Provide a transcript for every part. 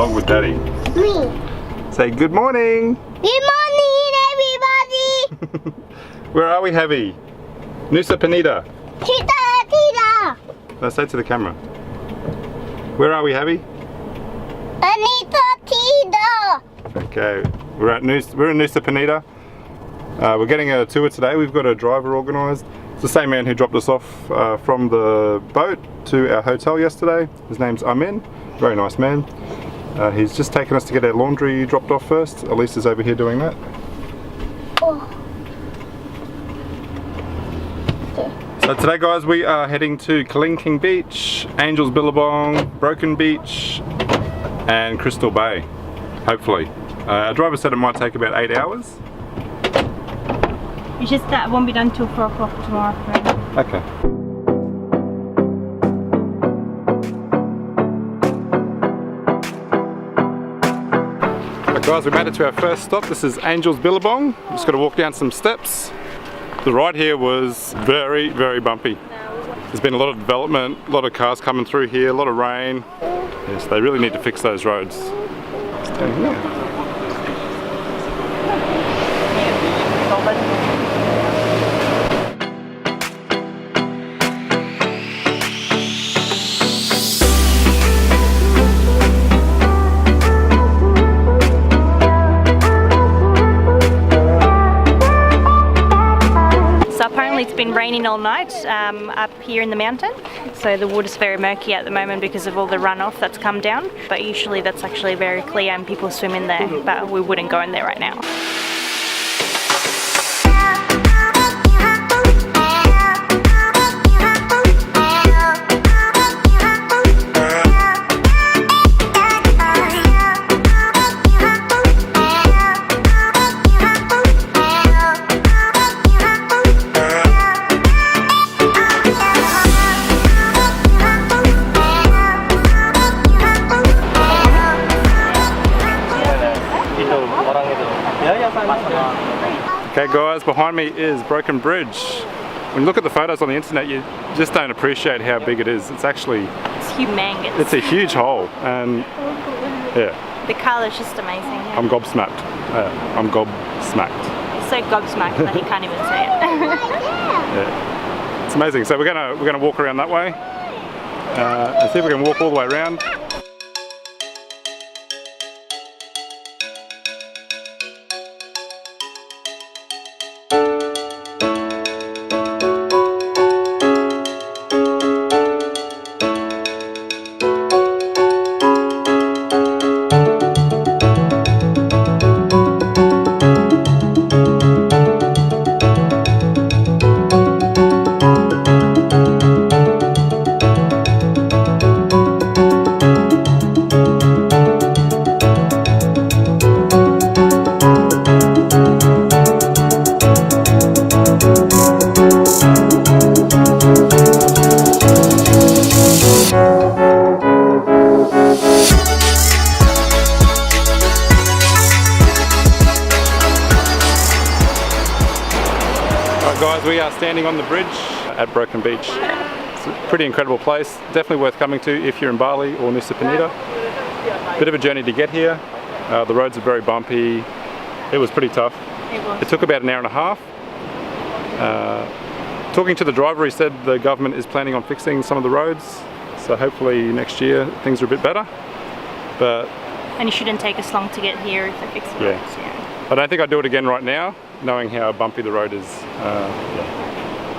vlog with Daddy. Me. Say good morning. Good morning, everybody. Where are we, Heavy? Nusa Penida. Tita. Let's say to the camera. Where are we, Heavy? Anita Tita. Okay, we're in Nusa Penida. We're getting a tour today. We've got a driver organised. It's the same man who dropped us off from the boat to our hotel yesterday. His name's Amin. Very nice man. He's just taken us to get our laundry dropped off first. Elise is over here doing that. Oh. So today, guys, we are heading to Kelingking Beach, Angels Billabong, Broken Beach and Crystal Bay, hopefully. Our driver said it might take about 8 hours. It's just that it won't be done till 4 o'clock tomorrow. Okay. Right, guys, we made it to our first stop. This is Angels Billabong. Just got to walk down some steps. The ride here was very, very bumpy. There's been a lot of development, a lot of cars coming through here, a lot of rain. Yes, they really need to fix those roads. Stand here. It's been raining all night up here in the mountain, so the water's very murky at the moment because of all the runoff that's come down, but usually that's actually very clear and people swim in there, but we wouldn't go in there right now. Okay guys, behind me is Broken Bridge. When you look at the photos on the internet, you just don't appreciate how big it is. It's actually... It's humongous. It's a huge hole, and yeah. The colour's just amazing. Yeah. I'm gobsmacked. I'm gobsmacked. He's so gobsmacked that he can't even say it. Yeah. It's amazing. So we're gonna walk around that way and see if we can walk all the way around. Guys, we are standing on the bridge at Broken Beach. It's a pretty incredible place, definitely worth coming to if you're in Bali or Nusa Penida. Bit of a journey to get here. The roads are very bumpy. It was pretty tough. It took about an hour and a half. Talking to the driver, he said the government is planning on fixing some of the roads, so hopefully next year things are a bit better. And it shouldn't take us long to get here if they fix the roads. Yeah. I don't think I'd do it again right now, knowing how bumpy the road is.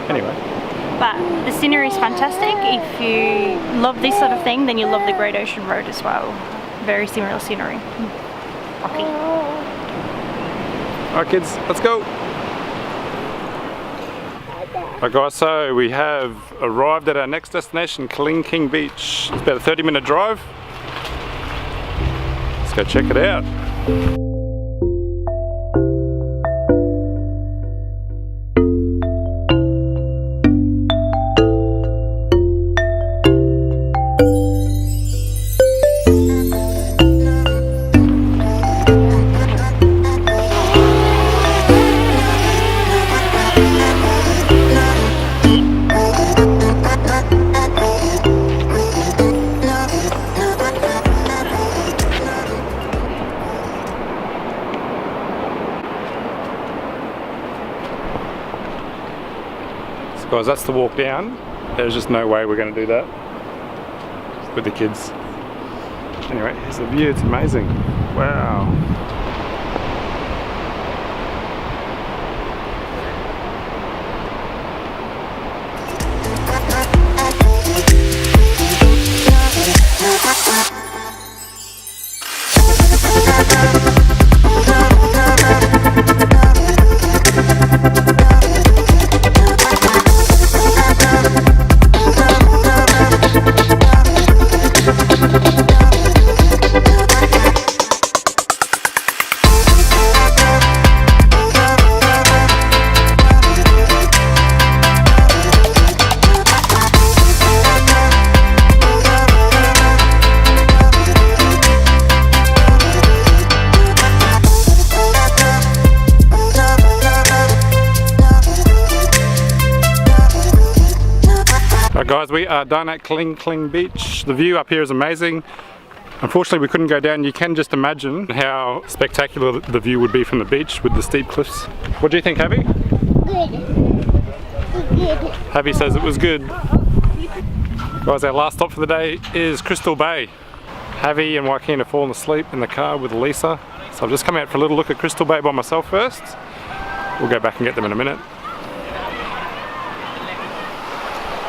Anyway. But the scenery is fantastic. If you love this sort of thing, then you'll love the Great Ocean Road as well. Very similar scenery. Okay. Alright kids, let's go. Alright guys, so we have arrived at our next destination, Kelingking Beach. It's about a 30-minute drive. Let's go check it out. Guys, that's the walk down. There's just no way we're going to do that with the kids. Anyway, here's the view. It's amazing. Wow. Guys, we are done at Kelingking Beach. The view up here is amazing. Unfortunately, we couldn't go down. You can just imagine how spectacular the view would be from the beach with the steep cliffs. What do you think, Abby? Good. Good. Abby says it was good. Guys, our last stop for the day is Crystal Bay. Javi and Joaquin have fallen asleep in the car with Lisa. So I've just come out for a little look at Crystal Bay by myself first. We'll go back and get them in a minute.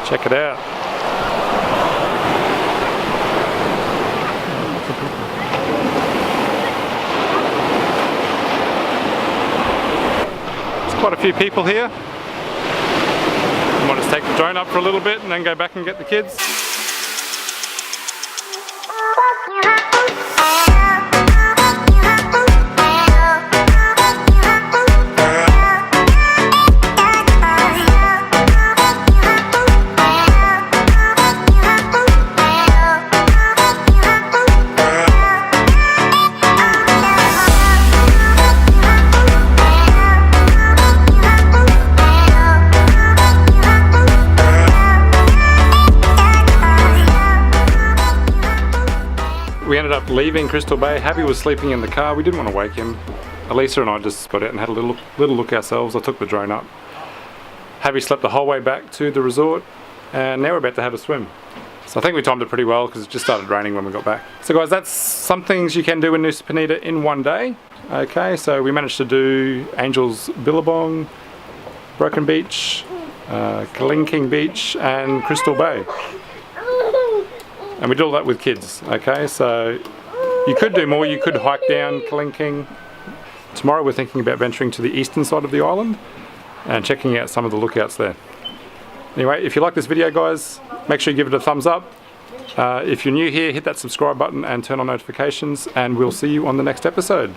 Check it out. There's quite a few people here. I might just take the drone up for a little bit and then go back and get the kids. We ended up leaving Crystal Bay. Javi was sleeping in the car. We didn't want to wake him. Elisa and I just got out and had a little look ourselves. I took the drone up. Javi slept the whole way back to the resort, and now we're about to have a swim. So I think we timed it pretty well because it just started raining when we got back. So guys, that's some things you can do in Nusa Penida in one day. Okay, so we managed to do Angel's Billabong, Broken Beach, Kelingking Beach, and Crystal Bay. And we did all that with kids, okay? So you could do more. You could hike down Kelingking. Tomorrow we're thinking about venturing to the eastern side of the island and checking out some of the lookouts there. Anyway, if you like this video, guys, make sure you give it a thumbs up. If you're new here, hit that subscribe button and turn on notifications, and we'll see you on the next episode.